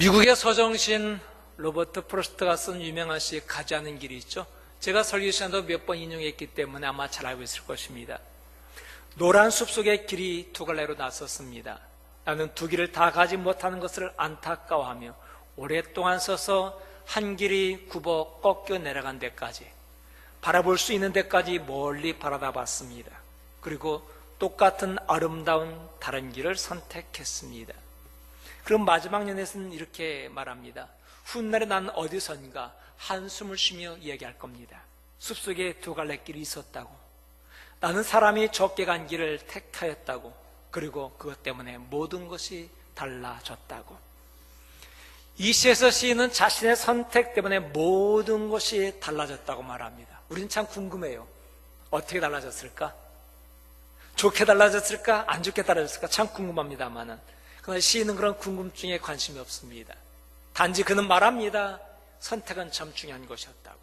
미국의 서정신 로버트 프로스트가 쓴 유명한 시 가지 않은 길이 있죠. 제가 설교 시간도 몇 번 인용했기 때문에 아마 잘 알고 있을 것입니다. 노란 숲속의 길이 두 갈래로 나섰습니다. 나는 두 길을 다 가지 못하는 것을 안타까워하며 오랫동안 서서 한 길이 굽어 꺾여 내려간 데까지, 바라볼 수 있는 데까지 멀리 바라다 봤습니다. 그리고 똑같은 아름다운 다른 길을 선택했습니다. 그럼 마지막 연에서는 이렇게 말합니다. 훗날에 난 어디선가 한숨을 쉬며 이야기할 겁니다. 숲속에 두 갈래 길이 있었다고, 나는 사람이 적게 간 길을 택하였다고, 그리고 그것 때문에 모든 것이 달라졌다고. 이 시에서 시인은 자신의 선택 때문에 모든 것이 달라졌다고 말합니다. 우리는 참 궁금해요. 어떻게 달라졌을까? 좋게 달라졌을까? 안 좋게 달라졌을까? 참 궁금합니다만은, 그러나 시인은 그런 궁금증에 관심이 없습니다. 단지 그는 말합니다. 선택은 참 중요한 것이었다고.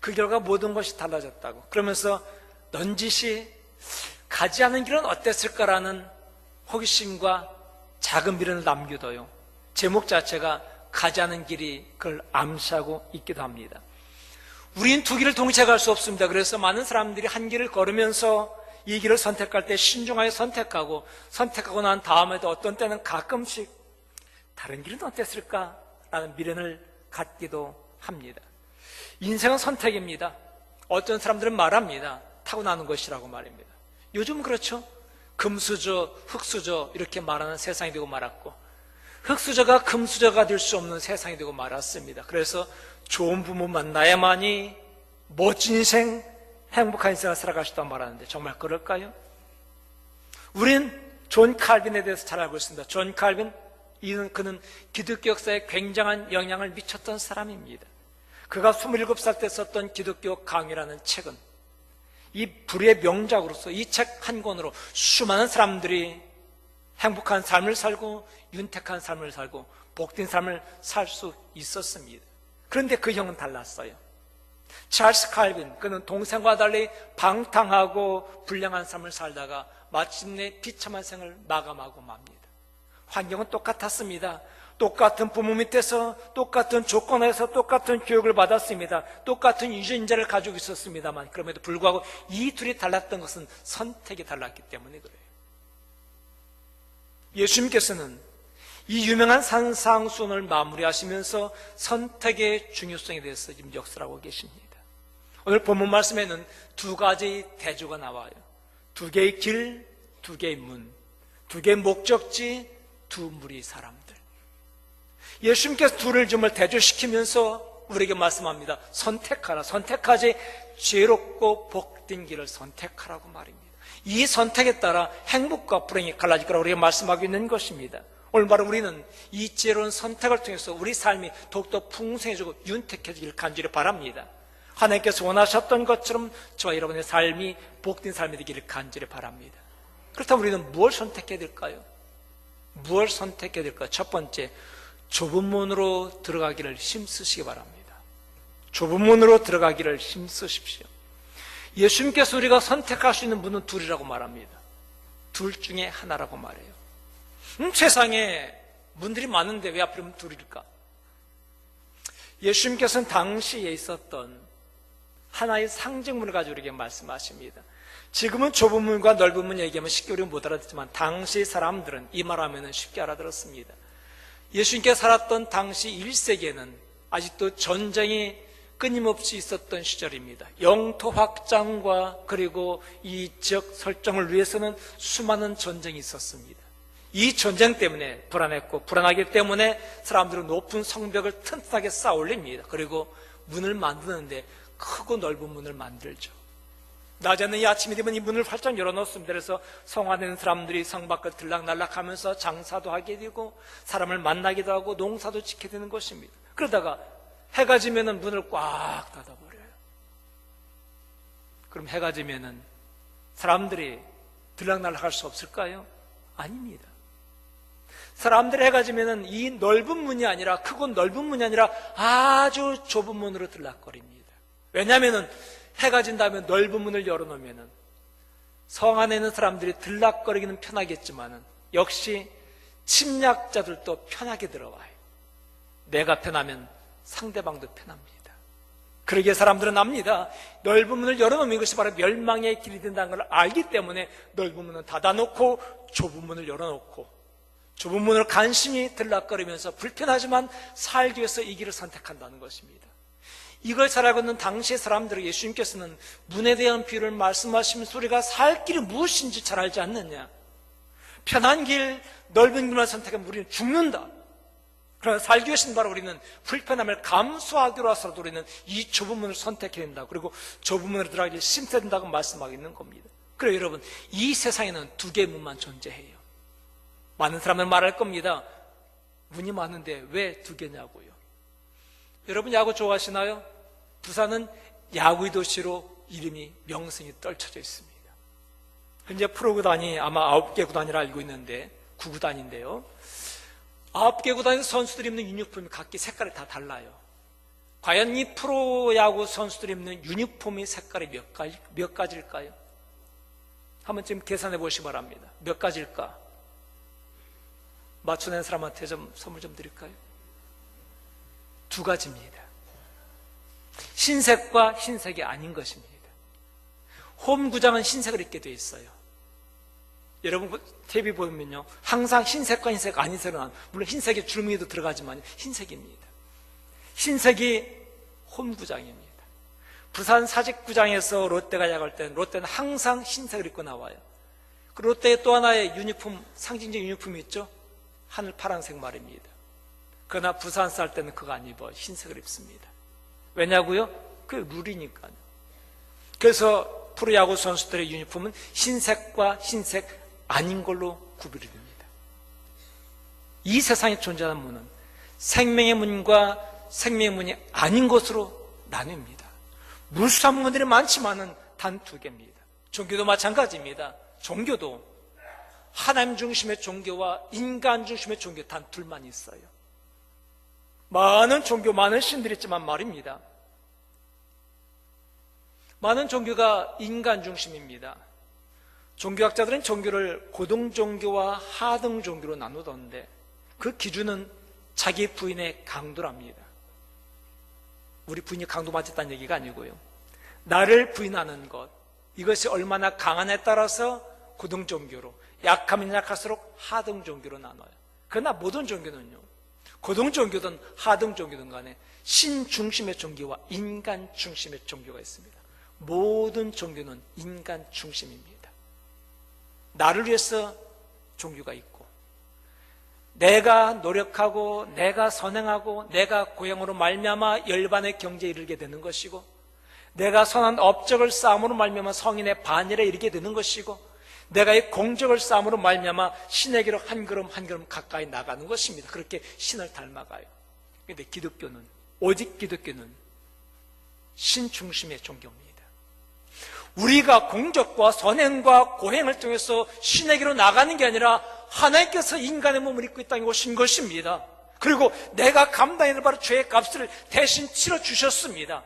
그 결과 모든 것이 달라졌다고. 그러면서 넌지시 가지 않은 길은 어땠을까라는 호기심과 작은 미련을 남겨둬요. 제목 자체가 가지 않은 길이 그걸 암시하고 있기도 합니다. 우린 두 길을 동시에 갈 수 없습니다. 그래서 많은 사람들이 한 길을 걸으면서 이 길을 선택할 때 신중하게 선택하고 난 다음에도 어떤 때는 가끔씩 다른 길은 어땠을까? 라는 미련을 갖기도 합니다. 인생은 선택입니다. 어떤 사람들은 말합니다. 타고나는 것이라고 말입니다. 요즘 그렇죠. 금수저, 흙수저 이렇게 말하는 세상이 되고 말았고, 흙수저가 금수저가 될 수 없는 세상이 되고 말았습니다. 그래서 좋은 부모 만나야만이 멋진 인생, 행복한 인생을 살아갈 수 있다고 말하는데 정말 그럴까요? 우린 존 칼빈에 대해서 잘 알고 있습니다. 존 칼빈, 그는 기독교 역사에 굉장한 영향을 미쳤던 사람입니다. 그가 27살 때 썼던 기독교 강의라는 책은 이 불의 명작으로서 이 책 한 권으로 수많은 사람들이 행복한 삶을 살고 윤택한 삶을 살고 복된 삶을 살 수 있었습니다. 그런데 그 형은 달랐어요. 찰스 칼빈, 그는 동생과 달리 방탕하고 불량한 삶을 살다가 마침내 비참한 생을 마감하고 맙니다. 환경은 똑같았습니다. 똑같은 부모 밑에서 똑같은 조건에서 똑같은 교육을 받았습니다. 똑같은 유전자를 가지고 있었습니다만 그럼에도 불구하고 이 둘이 달랐던 것은 선택이 달랐기 때문에 그래요. 예수님께서는 이 유명한 산상수훈을 마무리하시면서 선택의 중요성에 대해서 지금 역설하고 계십니다. 오늘 본문 말씀에는 두 가지 대조가 나와요. 두 개의 길, 두 개의 문, 두 개의 목적지, 두 무리의 사람들. 예수님께서 둘을 정말 대조시키면서 우리에게 말씀합니다. 선택하라. 선택하지 죄롭고 복된 길을 선택하라고 말입니다. 이 선택에 따라 행복과 불행이 갈라질 거라고 우리가 말씀하고 있는 것입니다. 오늘 바로 우리는 이 지혜로운 선택을 통해서 우리 삶이 더욱더 풍성해지고 윤택해지길 간절히 바랍니다. 하나님께서 원하셨던 것처럼 저와 여러분의 삶이 복된 삶이 되기를 간절히 바랍니다. 그렇다면 우리는 무엇을 선택해야 될까요? 무엇을 선택해야 될까요? 첫 번째, 좁은 문으로 들어가기를 힘쓰시기 바랍니다. 좁은 문으로 들어가기를 힘쓰십시오. 예수님께서 우리가 선택할 수 있는 문은 둘이라고 말합니다. 둘 중에 하나라고 말해요. 세상에 문들이 많은데 왜 하필이면 둘일까? 예수님께서는 당시에 있었던 하나의 상징문을 가지고 우리에게 말씀하십니다. 지금은 좁은 문과 넓은 문 얘기하면 쉽게 우리는 못 알아듣지만 당시 사람들은 이 말하면 쉽게 알아들었습니다. 예수님께서 살았던 당시 1세기에는 아직도 전쟁이 끊임없이 있었던 시절입니다. 영토 확장과 그리고 이 지역 설정을 위해서는 수많은 전쟁이 있었습니다. 이 전쟁 때문에 불안했고 불안하기 때문에 사람들은 높은 성벽을 튼튼하게 쌓아 올립니다. 그리고 문을 만드는데 크고 넓은 문을 만들죠. 낮에는 이 아침이 되면 이 문을 활짝 열어놓습니다. 그래서 성 안에 있는 사람들이 성 밖을 들락날락하면서 장사도 하게 되고 사람을 만나기도 하고 농사도 짓게 되는 것입니다. 그러다가 해가 지면 문을 꽉 닫아버려요. 그럼 해가 지면 사람들이 들락날락할 수 없을까요? 아닙니다. 사람들이 해가 지면 이 넓은 문이 아니라, 크고 넓은 문이 아니라 아주 좁은 문으로 들락거립니다. 왜냐하면 해가 진다면 넓은 문을 열어놓으면 성 안에 있는 사람들이 들락거리기는 편하겠지만 역시 침략자들도 편하게 들어와요. 내가 편하면 상대방도 편합니다. 그러기에 사람들은 압니다. 넓은 문을 열어놓으면 이것이 바로 멸망의 길이 된다는 걸 알기 때문에 넓은 문은 닫아놓고 좁은 문을 열어놓고 좁은 문을 간신히 들락거리면서 불편하지만 살기 위해서 이 길을 선택한다는 것입니다. 이걸 잘 알고 있는 당시의 사람들을 예수님께서는 문에 대한 비유를 말씀하시면서 우리가 살 길이 무엇인지 잘 알지 않느냐. 편한 길, 넓은 길만 선택하면 우리는 죽는다. 그러나 살기 위해서는 바로 우리는 불편함을 감수하기로 하서라도 우리는 이 좁은 문을 선택해야 된다. 그리고 좁은 문으로 들어가기를 심어야 된다고 말씀하고 있는 겁니다. 그래요, 여러분, 이 세상에는 두 개의 문만 존재해요. 많은 사람들은 말할 겁니다. 문이 많은데 왜 두 개냐고요. 여러분 야구 좋아하시나요? 부산은 야구의 도시로 이름이 명성이 떨쳐져 있습니다. 현재 프로구단이 아마 9개 구단이라 알고 있는데 9구단인데요 9개 구단에서 선수들이 입는 유니폼이 각기 색깔이 다 달라요. 과연 이 프로야구 선수들이 입는 유니폼의 색깔이 몇 가지일까요? 한번 지금 계산해 보시기 바랍니다. 몇 가지일까? 맞춰낸 사람한테 좀 선물 좀 드릴까요? 두 가지입니다. 흰색과 흰색이 아닌 것입니다. 홈구장은 흰색을 입게 되어 있어요. 여러분 TV 보면요 항상 흰색과 흰색 아닌 색은 물론 흰색에 줄무늬도 들어가지만 흰색입니다. 흰색이 홈구장입니다. 부산 사직구장에서 롯데가 야구할 때는 롯데는 항상 흰색을 입고 나와요. 그 롯데의 또 하나의 유니폼, 상징적 유니폼이 있죠. 하늘 파란색 말입니다. 그러나 부산 쌀 때는 그거 안 입어요. 흰색을 입습니다. 왜냐고요? 그게 룰이니까요. 그래서 프로야구 선수들의 유니폼은 흰색과 흰색 아닌 걸로 구별이 됩니다. 이 세상에 존재하는 문은 생명의 문과 생명의 문이 아닌 것으로 나뉩니다. 무수한 문들이 많지만은 단 두 개입니다. 종교도 마찬가지입니다. 종교도 하나님 중심의 종교와 인간 중심의 종교 단 둘만 있어요. 많은 종교, 많은 신들이 있지만 말입니다. 많은 종교가 인간 중심입니다. 종교학자들은 종교를 고등 종교와 하등 종교로 나누던데 그 기준은 자기 부인의 강도랍니다. 우리 부인이 강도 맞았다는 얘기가 아니고요. 나를 부인하는 것, 이것이 얼마나 강하냐에 따라서 고등 종교로, 약하면 약할수록 하등 종교로 나눠요. 그러나 모든 종교는요, 고등 종교든 하등 종교든 간에 신 중심의 종교와 인간 중심의 종교가 있습니다. 모든 종교는 인간 중심입니다. 나를 위해서 종교가 있고 내가 노력하고 내가 선행하고 내가 고행으로 말미암아 열반의 경제에 이르게 되는 것이고 내가 선한 업적을 쌓음으로 말미암아 성인의 반열에 이르게 되는 것이고 내가 이 공적을 쌓음으로 말미암아 신에게로 한 걸음 한 걸음 가까이 나가는 것입니다. 그렇게 신을 닮아가요. 그런데 기독교는, 오직 기독교는 신 중심의 종교입니다. 우리가 공적과 선행과 고행을 통해서 신에게로 나가는 게 아니라 하나님께서 인간의 몸을 입고 이 땅에 오신 것입니다. 그리고 내가 감당해야 할 바로 죄의 값을 대신 치러주셨습니다.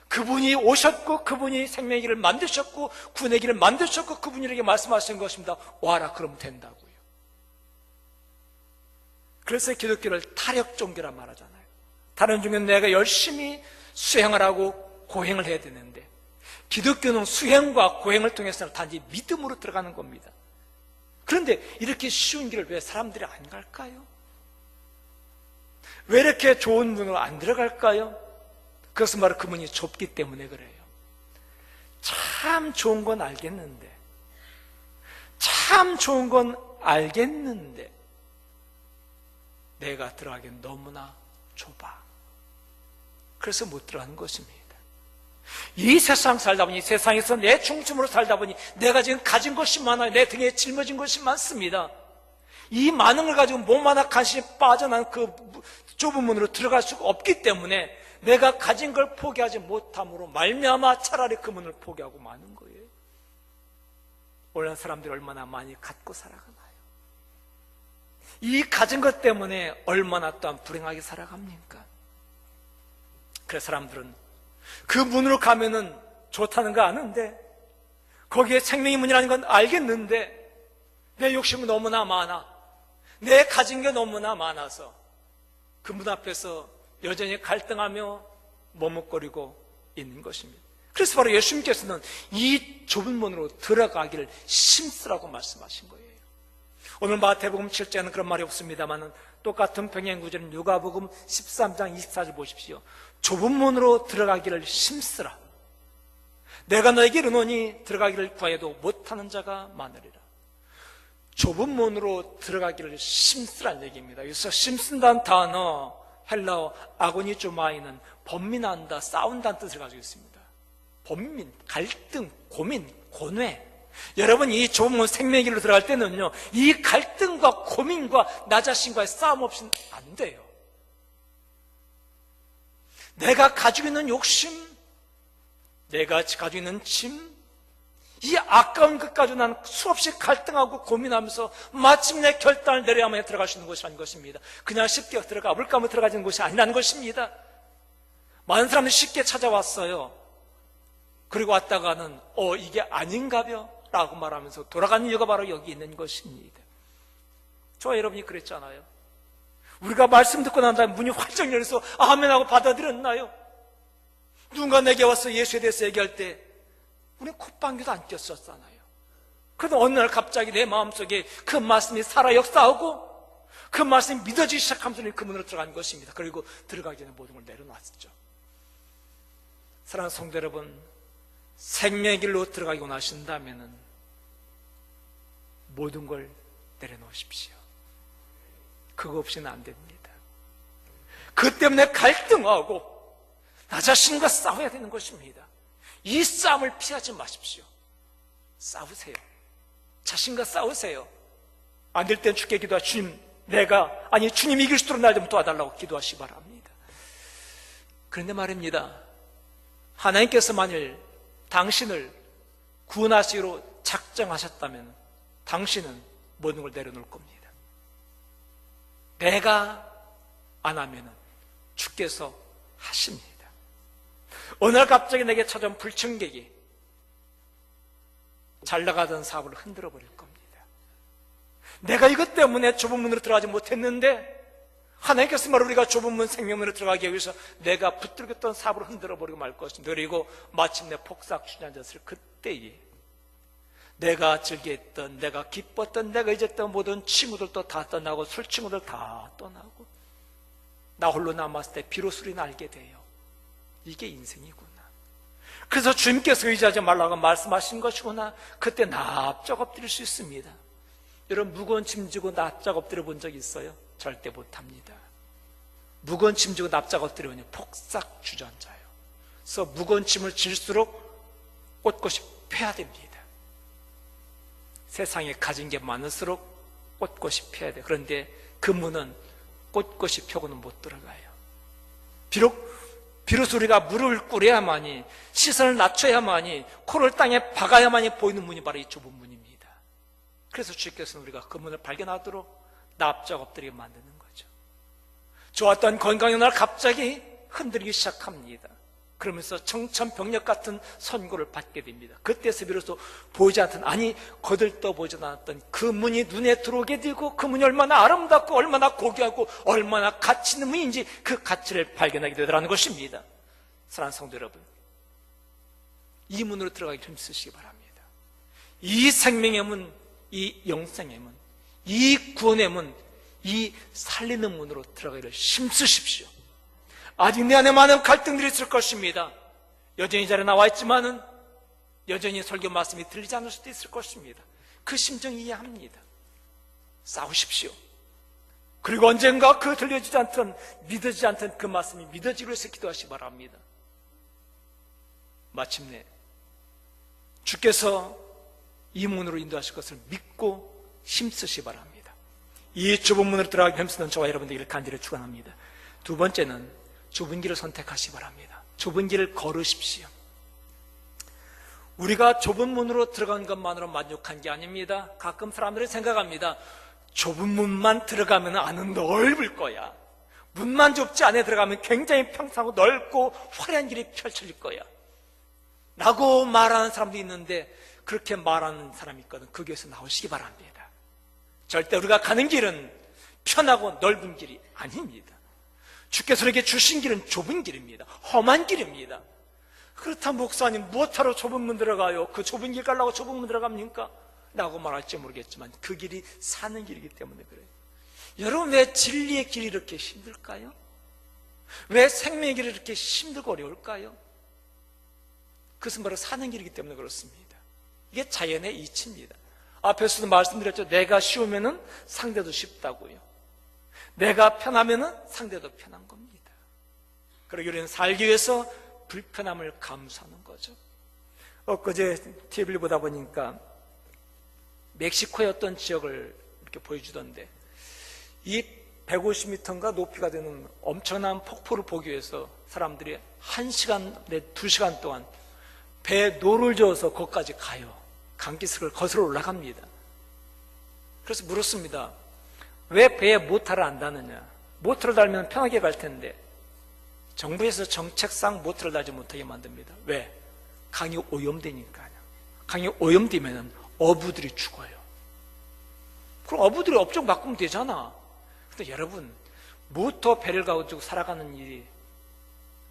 그분이 오셨고 그분이 생명의 길을 만드셨고 구원의 길을 만드셨고 그분이 이렇게 말씀하신 것입니다. 와라 그러면 된다고요. 그래서 기독교를 타력 종교란 말하잖아요. 다른 종교는 내가 열심히 수행을 하고 고행을 해야 되는데 기독교는 수행과 고행을 통해서는 단지 믿음으로 들어가는 겁니다. 그런데 이렇게 쉬운 길을 왜 사람들이 안 갈까요? 왜 이렇게 좋은 문으로 안 들어갈까요? 그것은 바로 그 문이 좁기 때문에 그래요. 참 좋은 건 알겠는데 내가 들어가기엔 너무나 좁아. 그래서 못 들어가는 것입니다. 이 세상 살다 보니 세상에서 내 중심으로 살다 보니 내가 지금 가진 것이 많아요. 내 등에 짊어진 것이 많습니다. 이 많은 걸 가지고 몸 하나 간신히 빠져난 그 좁은 문으로 들어갈 수가 없기 때문에 내가 가진 걸 포기하지 못함으로 말미암아 차라리 그 문을 포기하고 마는 거예요. 오늘날 사람들이 얼마나 많이 갖고 살아가나요? 이 가진 것 때문에 얼마나 또한 불행하게 살아갑니까? 그래서 사람들은 그 문으로 가면은 좋다는 거 아는데 거기에 생명의 문이라는 건 알겠는데 내 욕심은 너무나 많아. 내 가진 게 너무나 많아서 그 문 앞에서 여전히 갈등하며 머뭇거리고 있는 것입니다. 그래서 바로 예수님께서는 이 좁은 문으로 들어가기를 힘쓰라고 말씀하신 거예요. 오늘 마태복음 7장에는 그런 말이 없습니다만 똑같은 병행 구절인 누가복음 13장 24절 보십시오. 좁은 문으로 들어가기를 힘쓰라. 내가 너에게 이르노니 들어가기를 구하여도 못하는 자가 많으리라. 좁은 문으로 들어가기를 힘쓰라는 얘기입니다. 여기서 힘쓴다는 단어 헬라어 아고니조마이는 번민한다, 싸운다는 뜻을 가지고 있습니다. 번민, 갈등, 고민, 고뇌. 여러분 이 좁은 문 생명의 길로 들어갈 때는요, 이 갈등과 고민과 나 자신과의 싸움 없이는 안 돼요. 내가 가지고 있는 욕심, 내가 가지고 있는 짐, 이 아까운 것 가지고 난 수없이 갈등하고 고민하면서 마침내 결단을 내려야만 들어갈 수 있는 것이 아닌 것입니다. 그냥 쉽게 들어가 볼까 하면 들어가지는 것이 아니라는 것입니다. 많은 사람들이 쉽게 찾아왔어요. 그리고 왔다가는 이게 아닌가벼? 라고 말하면서 돌아가는 이유가 바로 여기 있는 것입니다. 저와 여러분이 그랬잖아요. 우리가 말씀 듣고 난 다음에 문이 활짝 열려서 아멘하고 받아들였나요? 누군가 내게 와서 예수에 대해서 얘기할 때 우리는 콧방귀도 안 꼈었잖아요. 그런데 어느 날 갑자기 내 마음속에 그 말씀이 살아 역사하고 그 말씀이 믿어지기 시작하면서 그 문으로 들어간 것입니다. 그리고 들어가기 전에 모든 걸 내려놨었죠. 사랑하는 성도 여러분, 생명의 길로 들어가기 원하신다면 모든 걸 내려놓으십시오. 그거 없이는 안 됩니다. 그 때문에 갈등하고 나 자신과 싸워야 되는 것입니다. 이 싸움을 피하지 마십시오. 싸우세요. 자신과 싸우세요. 안 될 땐 주께 기도하 주님, 주님이 이길 수 있도록 날 좀 도와달라고 기도하시기 바랍니다. 그런데 말입니다. 하나님께서 만일 당신을 구원하시기로 작정하셨다면 당신은 모든 걸 내려놓을 겁니다. 내가 안 하면 주께서 하십니다. 어느 날 갑자기 내게 찾아온 불청객이 잘 나가던 사업을 흔들어 버릴 겁니다. 내가 이것 때문에 좁은 문으로 들어가지 못했는데 하나님께서 말로 우리가 좁은 문 생명문으로 들어가기 위해서 내가 붙들었던 사업을 흔들어 버리고 말 것입니다. 그리고 마침내 폭삭 주저앉았을 그때에 내가 즐겼던, 내가 기뻤던, 내가 잊었던 모든 친구들도 다 떠나고 술 친구들 다 떠나고 나 홀로 남았을 때 비로소 우리는 알게 돼요. 이게 인생이구나. 그래서 주님께서 의지하지 말라고 말씀하신 것이구나. 그때 납작 엎드릴 수 있습니다. 여러분 무거운 짐 지고 납작 엎드려 본 적 있어요? 절대 못합니다. 무거운 짐 지고 납작 엎드리면 폭삭 주저앉아요. 그래서 무거운 짐을 질수록 꼿꼿이 펴야 됩니다. 세상에 가진 게 많을수록 꼿꼿이 펴야 돼요. 그런데 그 문은 꼿꼿이 펴고는 못 들어가요. 비로소 우리가 무릎을 꿇어야만이, 시선을 낮춰야만이, 코를 땅에 박아야만이 보이는 문이 바로 이 좁은 문입니다. 그래서 주께서는 우리가 그 문을 발견하도록 납작 엎드리게 만드는 거죠. 좋았던 건강의 날 갑자기 흔들리기 시작합니다. 그러면서 청천벽력 같은 선고를 받게 됩니다. 그때서 비로소 보이지 않던, 거들떠 보이지 않았던 그 문이 눈에 들어오게 되고 그 문이 얼마나 아름답고 얼마나 고귀하고 얼마나 가치 있는 문인지 그 가치를 발견하게 되더라는 것입니다. 사랑하는 성도 여러분, 이 문으로 들어가기 힘쓰시기 바랍니다. 이 생명의 문, 이 영생의 문, 이 구원의 문, 이 살리는 문으로 들어가기를 힘쓰십시오. 아직 내 안에 많은 갈등들이 있을 것입니다. 여전히 자리에 나와 있지만은 여전히 설교 말씀이 들리지 않을 수도 있을 것입니다. 그 심정 이해합니다. 싸우십시오. 그리고 언젠가 그 들려지지 않던, 믿어지지 않던 그 말씀이 믿어지기 위해서 기도하시기 바랍니다. 마침내 주께서 이 문으로 인도하실 것을 믿고 힘쓰시기 바랍니다. 이 좁은 문으로 들어가기 힘쓰는 저와 여러분들에게 간절히 축원합니다. 두 번째는 좁은 길을 선택하시기 바랍니다. 좁은 길을 걸으십시오. 우리가 좁은 문으로 들어간 것만으로 만족한 게 아닙니다. 가끔 사람들이 생각합니다. 좁은 문만 들어가면 안은 넓을 거야. 문만 좁지 안에 들어가면 굉장히 평평하고 넓고 화려한 길이 펼쳐질 거야 라고 말하는 사람도 있는데, 그렇게 말하는 사람이 있거든. 그 교회에서 나오시기 바랍니다. 절대 우리가 가는 길은 편하고 넓은 길이 아닙니다. 주께서 우리에게 주신 길은 좁은 길입니다. 험한 길입니다. 그렇다면 목사님 무엇하러 좁은 문 들어가요? 그 좁은 길 가려고 좁은 문 들어갑니까? 라고 말할지 모르겠지만 그 길이 사는 길이기 때문에 그래요. 여러분, 왜 진리의 길이 이렇게 힘들까요? 왜 생명의 길이 이렇게 힘들고 어려울까요? 그것은 바로 사는 길이기 때문에 그렇습니다. 이게 자연의 이치입니다. 앞에서도 말씀드렸죠. 내가 쉬우면은 상대도 쉽다고요. 내가 편하면은 상대도 편한 겁니다. 그리고 우리는 살기 위해서 불편함을 감수하는 거죠. 엊그제 TV를 보다 보니까 멕시코의 어떤 지역을 이렇게 보여주던데, 이 150m인가 높이가 되는 엄청난 폭포를 보기 위해서 사람들이 1시간, 2시간 동안 배에 노를 저어서 거기까지 가요. 강기슭을 거슬러 올라갑니다. 그래서 물었습니다. 왜 배에 모터를 안 다느냐? 모터를 달면 편하게 갈 텐데. 정부에서 정책상 모터를 달지 못하게 만듭니다. 왜? 강이 오염되니까요. 강이 오염되면 어부들이 죽어요. 그럼 어부들이 업종 바꾸면 되잖아. 근데 여러분, 모터 배를 가지고 살아가는 일이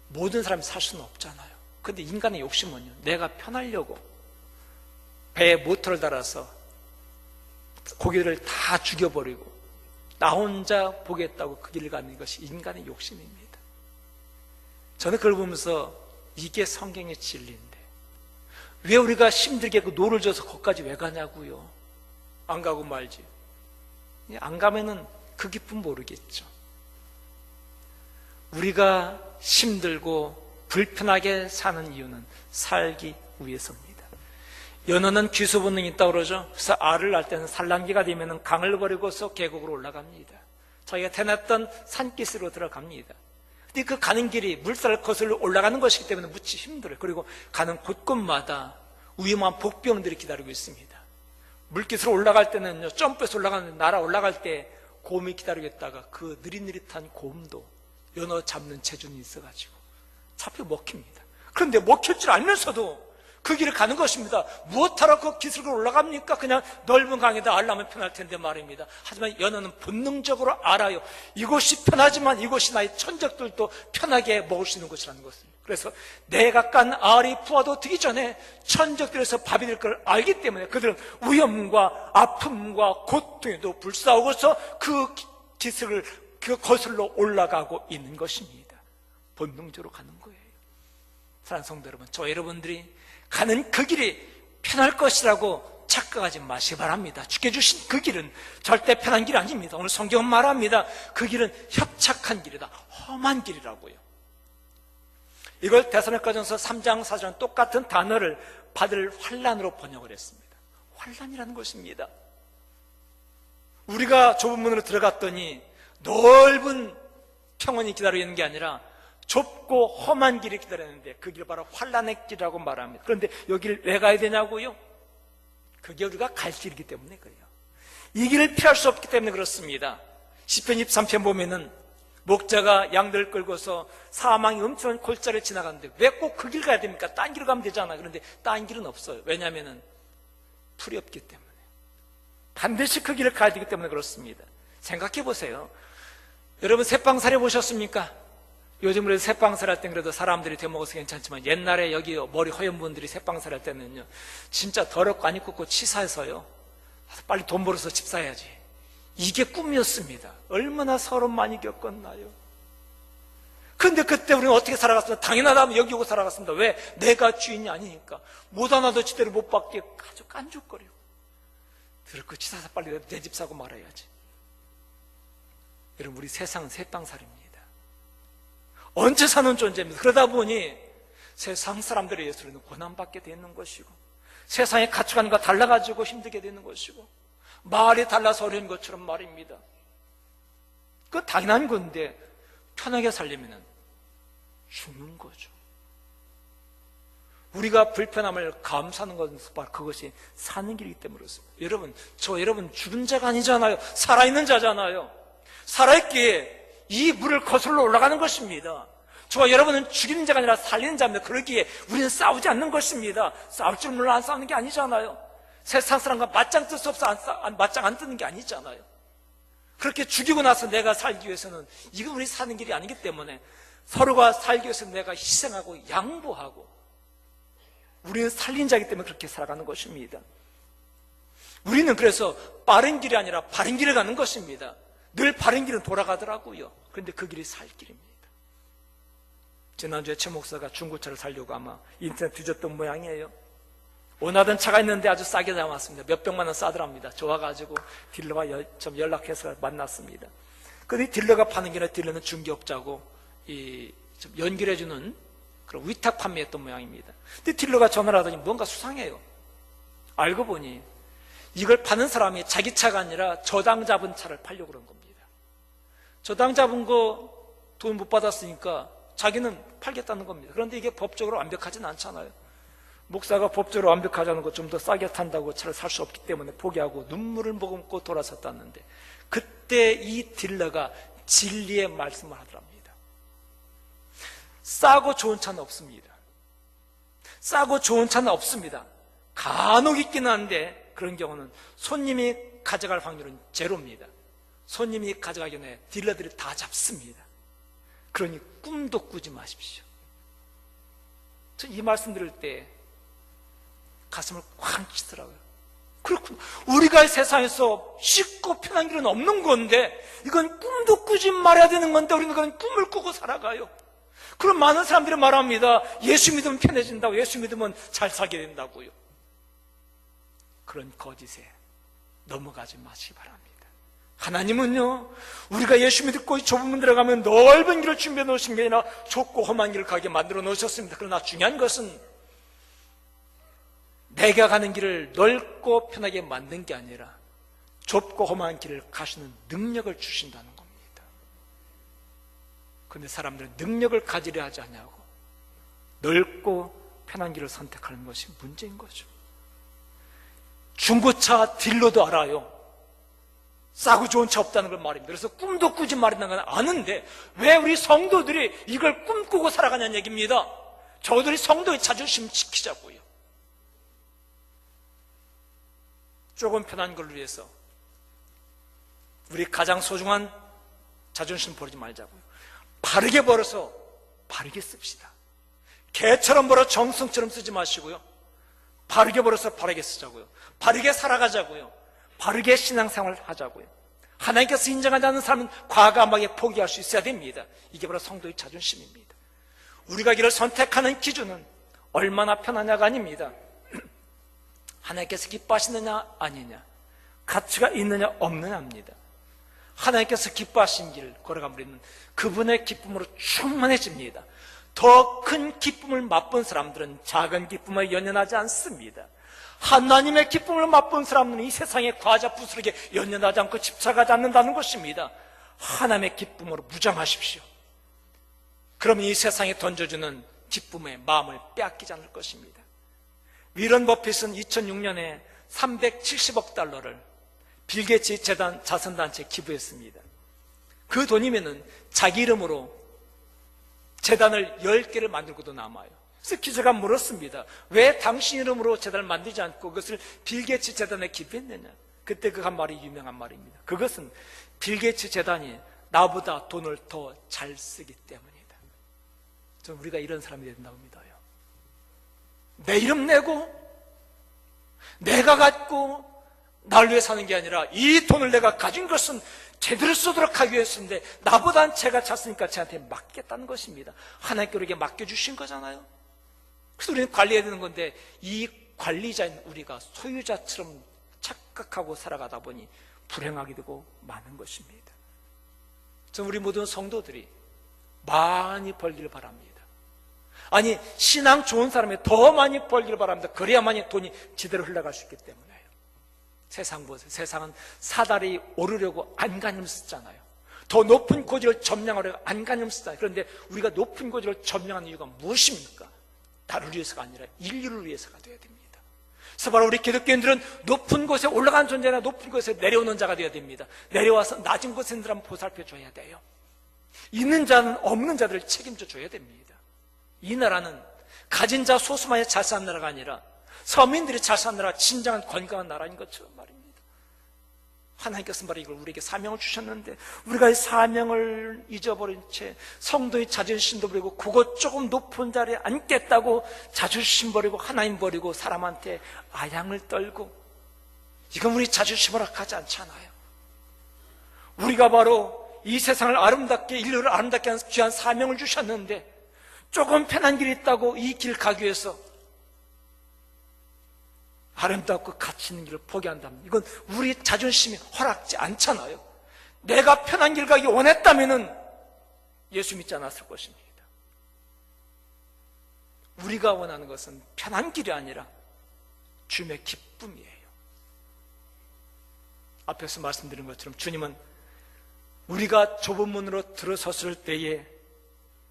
모든 사람이 살 수는 없잖아요. 근데 인간의 욕심은요, 내가 편하려고 배에 모터를 달아서 고기를 다 죽여버리고 나 혼자 보겠다고 그 길을 가는 것이 인간의 욕심입니다. 저는 그걸 보면서 이게 성경의 진리인데 왜 우리가 힘들게 그 노를 져서 거기까지 왜 가냐고요? 안 가고 말지. 안 가면은 그 기쁨 모르겠죠. 우리가 힘들고 불편하게 사는 이유는 살기 위해서입니다. 연어는 귀소 본능이 있다고 그러죠. 그래서 알을 낳을 때는 산란기가 되면 강을 버리고서 계곡으로 올라갑니다. 자기가 태어났던 산기슭으로 들어갑니다. 근데 그 가는 길이 물살을 거슬러 올라가는 것이기 때문에 무지 힘들어요. 그리고 가는 곳곳마다 위험한 복병들이 기다리고 있습니다. 물기스로 올라갈 때는요, 점프해서 올라가는데 날아 올라갈 때 곰이 기다리고 있다가 그 느릿느릿한 곰도 연어 잡는 체중이 있어가지고 잡혀 먹힙니다. 그런데 먹힐 줄 알면서도 그 길을 가는 것입니다. 무엇하러 그 기슭을 올라갑니까? 그냥 넓은 강에다 알라면 편할 텐데 말입니다. 하지만 연어는 본능적으로 알아요. 이곳이 편하지만 이곳이 나의 천적들도 편하게 먹을 수 있는 곳이라는 것을. 그래서 내가 깐 알이 부화도 되기 전에 천적들에서 밥이 될 걸 알기 때문에 그들은 위험과 아픔과 고통에도 불사하고서 그 기슭을 그 거슬러 올라가고 있는 것입니다. 본능적으로 가는 거예요. 사랑하는 성도 여러분, 저 여러분들이 가는 그 길이 편할 것이라고 착각하지 마시기 바랍니다. 주께 주신 그 길은 절대 편한 길이 아닙니다. 오늘 성경은 말합니다. 그 길은 협착한 길이다. 험한 길이라고요. 이걸 데살로니가전서 3장 4절은 똑같은 단어를 받을 환난으로 번역을 했습니다. 환난이라는 것입니다. 우리가 좁은 문으로 들어갔더니 넓은 평원이 기다리고 있는 게 아니라 좁고 험한 길이 기다렸는데 그 길 바로 환난의 길이라고 말합니다. 그런데 여기를 왜 가야 되냐고요? 그게 우리가 갈 길이기 때문에 그래요. 이 길을 피할 수 없기 때문에 그렇습니다. 시편 23편 보면은 목자가 양들 끌고서 사망이 엄청난 골짜기를 지나가는데 왜 꼭 그 길 가야 됩니까? 딴 길로 가면 되잖아. 그런데 딴 길은 없어요. 왜냐하면 풀이 없기 때문에. 반드시 그 길을 가야 되기 때문에 그렇습니다. 생각해 보세요. 여러분 새빵살이 보셨습니까? 요즘 우리 새빵살 할 땐 그래도 사람들이 되먹어서 괜찮지만 옛날에 여기 머리 허연 분들이 새빵살 할 때는요, 진짜 더럽고 안 입고 치사해서요, 빨리 돈 벌어서 집 사야지. 이게 꿈이었습니다. 얼마나 서름 많이 겪었나요? 그런데 그때 우리는 어떻게 살아갔습니까? 당연하다면 여기 오고 살아갔습니다. 왜? 내가 주인이 아니니까. 못 하나도 지대로 못 받게 아주 깐죽거리고. 더럽고 치사해서 빨리 내 집 사고 말아야지. 여러분, 우리 세상은 새빵살입니다. 언제 사는 존재입니다. 그러다 보니 세상 사람들의 예술은 고난받게 되는 것이고 세상의 가치관과 달라가지고 힘들게 되는 것이고 말이 달라서 어려운 것처럼 말입니다. 그건 당연한 건데 편하게 살려면 죽는 거죠. 우리가 불편함을 감수하는 것은 바로 그것이 사는 길이기 때문에 그렇습니다. 여러분, 여러분 죽은 자가 아니잖아요. 살아있는 자잖아요. 살아있기에 이 물을 거슬러 올라가는 것입니다. 저와 여러분은 죽이는 자가 아니라 살리는 자입니다. 그러기에 우리는 싸우지 않는 것입니다. 싸울 줄 몰라 안 싸우는 게 아니잖아요. 세상 사람과 맞짱 뜰 수 없어 맞짱 안 뜨는 게 아니잖아요. 그렇게 죽이고 나서 내가 살기 위해서는 이건 우리 사는 길이 아니기 때문에 서로가 살기 위해서 내가 희생하고 양보하고, 우리는 살린 자이기 때문에 그렇게 살아가는 것입니다. 우리는 그래서 빠른 길이 아니라 바른 길을 가는 것입니다. 늘 바른 길은 돌아가더라고요. 그런데 그 길이 살 길입니다. 지난주에 최 목사가 중고차를 살려고 아마 인터넷 뒤졌던 모양이에요. 원하던 차가 있는데 아주 싸게 나왔습니다. 몇백만 원 싸더랍니다. 좋아가지고 딜러와 좀 연락해서 만났습니다. 근데 딜러가 파는 게 아니라 딜러는 중개업자고 좀 연결해주는 그런 위탁 판매했던 모양입니다. 근데 딜러가 전화를 하더니 뭔가 수상해요. 알고 보니 이걸 파는 사람이 자기 차가 아니라 저당 잡은 차를 팔려고 그런 겁니다. 저당 잡은 거 돈 못 받았으니까 자기는 팔겠다는 겁니다. 그런데 이게 법적으로 완벽하진 않잖아요. 목사가 법적으로 완벽하지 않은 거 좀 더 싸게 탄다고 차를 살 수 없기 때문에 포기하고 눈물을 머금고 돌아섰다는데, 그때 이 딜러가 진리의 말씀을 하더랍니다. 싸고 좋은 차는 없습니다. 싸고 좋은 차는 없습니다. 간혹 있긴 한데 그런 경우는 손님이 가져갈 확률은 제로입니다. 손님이 가져가기 전에 딜러들이 다 잡습니다. 그러니 꿈도 꾸지 마십시오. 저 이 말씀 들을 때 가슴을 쾅 치더라고요. 그렇구나. 우리가 세상에서 쉽고 편한 길은 없는 건데, 이건 꿈도 꾸지 말아야 되는 건데 우리는 그런 꿈을 꾸고 살아가요. 그럼 많은 사람들이 말합니다. 예수 믿으면 편해진다고, 예수 믿으면 잘 살게 된다고요. 그런 거짓에 넘어가지 마시기 바랍니다. 하나님은요, 우리가 예수 믿고 좁은 문 들어가면 넓은 길을 준비해 놓으신 게 아니라 좁고 험한 길을 가게 만들어 놓으셨습니다. 그러나 중요한 것은 내가 가는 길을 넓고 편하게 만든 게 아니라 좁고 험한 길을 가시는 능력을 주신다는 겁니다. 그런데 사람들은 능력을 가지려 하지 않냐고 넓고 편한 길을 선택하는 것이 문제인 거죠. 중고차 딜러도 알아요. 싸고 좋은 차 없다는 걸 말입니다. 그래서 꿈도 꾸지 말라는 건 아는데 왜 우리 성도들이 이걸 꿈꾸고 살아가냐는 얘기입니다. 저들이 성도의 자존심 지키자고요. 조금 편한 걸 위해서 우리 가장 소중한 자존심 버리지 말자고요. 바르게 벌어서 바르게 씁시다. 개처럼 벌어 정성처럼 쓰지 마시고요. 바르게 벌어서 바르게 쓰자고요. 바르게 살아가자고요. 바르게 신앙생활을 하자고요. 하나님께서 인정하지 않는 사람은 과감하게 포기할 수 있어야 됩니다. 이게 바로 성도의 자존심입니다. 우리가 길을 선택하는 기준은 얼마나 편하냐가 아닙니다. 하나님께서 기뻐하시느냐 아니냐, 가치가 있느냐 없느냐입니다. 하나님께서 기뻐하신 길 걸어가면 우리는 그분의 기쁨으로 충만해집니다. 더 큰 기쁨을 맛본 사람들은 작은 기쁨을 연연하지 않습니다. 하나님의 기쁨을 맛본 사람은 이 세상의 과자 부스러기에 연연하지 않고 집착하지 않는다는 것입니다. 하나님의 기쁨으로 무장하십시오. 그러면 이 세상에 던져주는 기쁨의 마음을 빼앗기지 않을 것입니다. 위런 버핏은 2006년에 370억 달러를 빌 게이츠 재단 자선단체에 기부했습니다. 그 돈이면은 자기 이름으로 재단을 10개를 만들고도 남아요. 그래서 기자가 물었습니다. 왜 당신 이름으로 재단을 만들지 않고 그것을 빌 게이츠 재단에 기부했느냐? 그때 그 한 말이 유명한 말입니다. 그것은 빌 게이츠 재단이 나보다 돈을 더 잘 쓰기 때문이다. 저는 우리가 이런 사람이 된다고 믿어요. 내 이름 내고 내가 갖고 날 위해 사는 게 아니라 이 돈을 내가 가진 것은 제대로 쓰도록 하기 위해서인데 나보단 제가 찼으니까 저한테 맡겠다는 것입니다. 하나님께 우리에게 맡겨주신 거잖아요. 그래서 우리는 관리해야 되는 건데 이 관리자인 우리가 소유자처럼 착각하고 살아가다 보니 불행하게 되고 많은 것입니다. 저는 우리 모든 성도들이 많이 벌기를 바랍니다. 아니, 신앙 좋은 사람이 더 많이 벌기를 바랍니다. 그래야만이 돈이 제대로 흘러갈 수 있기 때문에요. 세상 보세요. 세상은 사다리 오르려고 안간힘 쓰잖아요. 더 높은 고지를 점령하려고 안간힘 쓰잖아요. 그런데 우리가 높은 고지를 점령하는 이유가 무엇입니까? 나를 위해서가 아니라 인류를 위해서가 되어야 됩니다. 그래서 바로 우리 기독교인들은 높은 곳에 올라간 존재나 높은 곳에 내려오는 자가 되어야 됩니다. 내려와서 낮은 곳에 있는 사람 보살펴줘야 돼요. 있는 자는 없는 자들을 책임져 줘야 됩니다. 이 나라는 가진 자 소수만이 잘 사는 나라가 아니라 서민들이 잘 사는 나라, 진정한 건강한 나라인 것처럼 말입니다. 하나님께서 말이 이걸 우리에게 사명을 주셨는데 우리가 이 사명을 잊어버린 채 성도의 자존심도 버리고 그것 조금 높은 자리에 앉겠다고 자존심 버리고 하나님 버리고 사람한테 아양을 떨고, 이건 우리 자존심 허락하지 않잖아요. 우리가 바로 이 세상을 아름답게, 인류를 아름답게 하는 귀한 사명을 주셨는데 조금 편한 길이 있다고 이 길 가기 위해서 아름답고 가치 있는 길을 포기한다면 이건 우리 자존심이 허락지 않잖아요. 내가 편한 길 가기 원했다면 예수 믿지 않았을 것입니다. 우리가 원하는 것은 편한 길이 아니라 주님의 기쁨이에요. 앞에서 말씀드린 것처럼 주님은 우리가 좁은 문으로 들어섰을 때에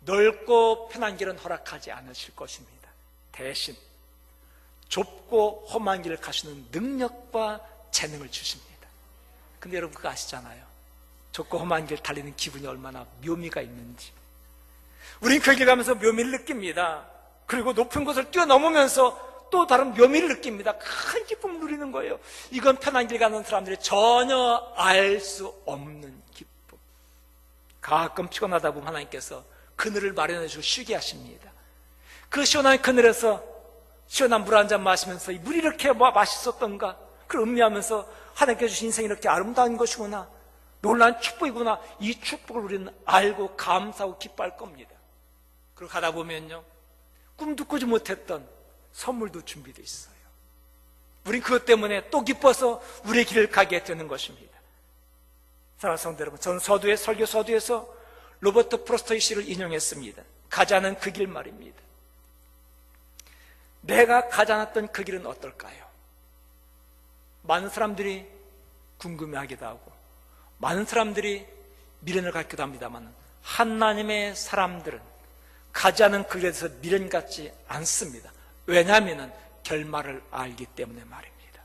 넓고 편한 길은 허락하지 않으실 것입니다. 대신 좁고 험한 길을 가시는 능력과 재능을 주십니다. 근데 여러분 그거 아시잖아요. 좁고 험한 길 달리는 기분이 얼마나 묘미가 있는지. 우린 그 길 가면서 묘미를 느낍니다. 그리고 높은 곳을 뛰어넘으면서 또 다른 묘미를 느낍니다. 큰 기쁨을 누리는 거예요. 이건 편한 길 가는 사람들이 전혀 알 수 없는 기쁨. 가끔 피곤하다 보면 하나님께서 그늘을 마련해 주고 쉬게 하십니다. 그 시원한 그늘에서 시원한 물 한 잔 마시면서 이 물이 이렇게 맛있었던가, 그걸 음미하면서 하나님께 주신 인생이 이렇게 아름다운 것이구나, 놀라운 축복이구나, 이 축복을 우리는 알고 감사하고 기뻐할 겁니다. 그리고 가다 보면요, 꿈도 꾸지 못했던 선물도 준비되어 있어요. 우린 그것 때문에 또 기뻐서 우리의 길을 가게 되는 것입니다. 사랑하는 성도 여러분, 저는 설교 서두에서 로버트 프로스트의 시를 인용했습니다. 가지 않은 그 길 말입니다. 내가 가지 않았던 그 길은 어떨까요? 많은 사람들이 궁금해하기도 하고 많은 사람들이 미련을 갖기도 합니다만 하나님의 사람들은 가지 않은 그 길에 대해서 미련 갖지 않습니다. 왜냐하면 결말을 알기 때문에 말입니다.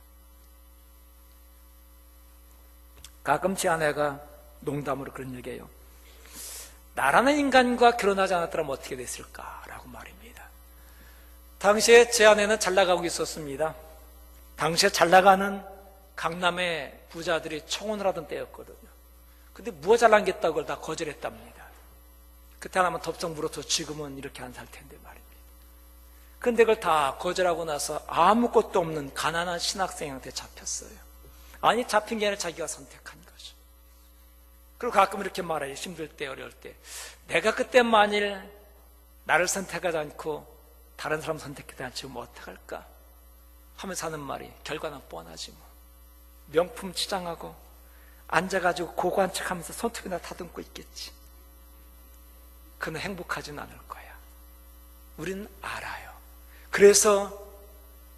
가끔 제 아내가 농담으로 그런 얘기해요. 나라는 인간과 결혼하지 않았더라면 어떻게 됐을까라고 말입니다. 당시에 제 아내는 잘 나가고 있었습니다. 당시에 잘 나가는 강남의 부자들이 청혼을 하던 때였거든요. 근데 무엇 잘난겠다고 그걸 다 거절했답니다. 그때 하나만 덥석 물어서 지금은 이렇게 안 살 텐데 말입니다. 근데 그걸 다 거절하고 나서 아무것도 없는 가난한 신학생한테 잡혔어요. 아니, 잡힌 게 아니라 자기가 선택한 거죠. 그리고 가끔 이렇게 말해요. 힘들 때, 어려울 때. 내가 그때 만일 나를 선택하지 않고 다른 사람 선택하지 않으면 어떡할까 하면서 하는 말이 결과는 뻔하지 뭐. 명품 치장하고 앉아가지고 고고한 척하면서 손톱이나 다듬고 있겠지. 그는 행복하진 않을 거야. 우리는 알아요. 그래서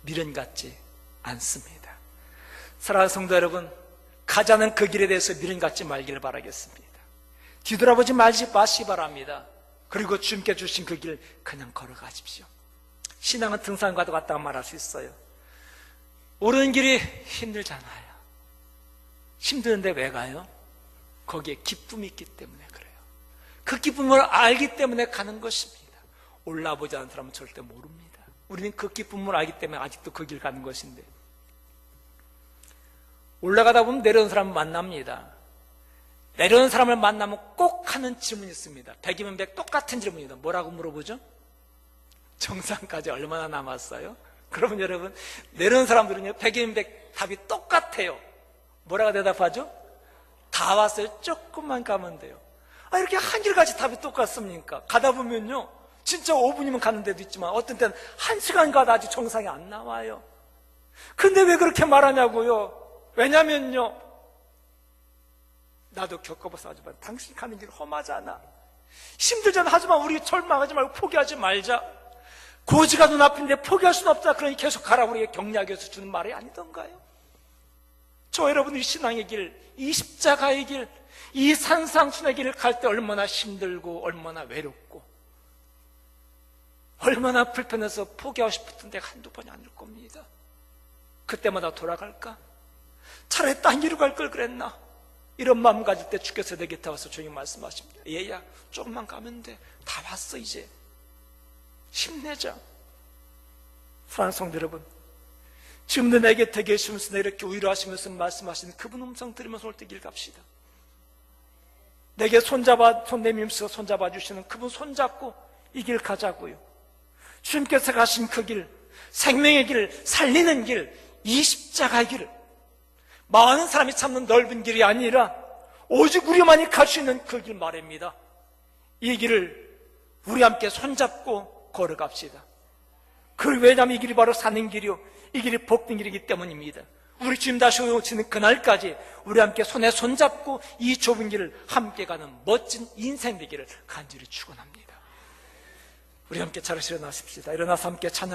미련 갖지 않습니다. 사랑하는 성도 여러분, 가자는 그 길에 대해서 미련 갖지 말기를 바라겠습니다. 뒤돌아보지 마시 바랍니다. 그리고 주님께 주신 그 길 그냥 걸어가십시오. 신앙은 등산과도 같다고 말할 수 있어요. 오르는 길이 힘들잖아요. 힘드는데 왜 가요? 거기에 기쁨이 있기 때문에 그래요. 그 기쁨을 알기 때문에 가는 것입니다. 올라보지 않은 사람은 절대 모릅니다. 우리는 그 기쁨을 알기 때문에 아직도 그 길 가는 것인데, 올라가다 보면 내려오는 사람을 만납니다. 내려오는 사람을 만나면 꼭 하는 질문이 있습니다. 100이면 100 똑같은 질문입니다. 뭐라고 물어보죠? 정상까지 얼마나 남았어요? 그러면 여러분, 내려오는 사람들은요 100이면 100 답이 똑같아요. 뭐라고 대답하죠? 다 왔어요. 조금만 가면 돼요. 이렇게 한결같이 답이 똑같습니까? 가다 보면요 진짜 5분이면 가는 데도 있지만 어떤 때는 1시간 가다 아직 정상이 안 나와요. 근데 왜 그렇게 말하냐고요? 왜냐면요, 나도 겪어봐서 하지만 당신 가는 길 험하잖아. 힘들잖아. 하지만 우리 절망하지 말고 포기하지 말자. 고지가 눈앞인데 포기할 수는 없다. 그러니 계속 가라. 우리에게 격려하기 위해서 주는 말이 아니던가요? 저 여러분이 신앙의 길, 이 십자가의 길, 이 산상순의 길을 갈 때 얼마나 힘들고 얼마나 외롭고 얼마나 불편해서 포기하고 싶었던 데가 한두 번이 아닐 겁니다. 그때마다 돌아갈까? 차라리 딴 길로 갈 걸 그랬나? 이런 마음 가질 때 주께서 내 곁에 와서 조용히 말씀하십니다. 얘야, 조금만 가면 돼. 다 왔어 이제. 힘내자. 사랑하는 성도 여러분, 지금도 내 곁에 계시면서 이렇게 위로하시면서 말씀하시는 그분 음성 들으면서 올 때 길 갑시다. 내게 손 내밀면서 손잡아 주시는 그분 손잡고 이 길 가자고요. 주님께서 가신 그 길, 생명의 길, 살리는 길, 이 십자가의 길을 많은 사람이 찾는 넓은 길이 아니라 오직 우리만이 갈 수 있는 그 길 말입니다. 이 길을 우리 함께 손잡고 걸어갑시다. 왜냐하면 이 길이 바로 사는 길이요, 이 길이 복된 길이기 때문입니다. 우리 주님 다시 오시는 그날까지 우리 함께 손에 손잡고 이 좁은 길을 함께 가는 멋진 인생 되기를 간절히 축원합니다. 우리 함께 차례 일어나십시다. 일어나서 함께 찬양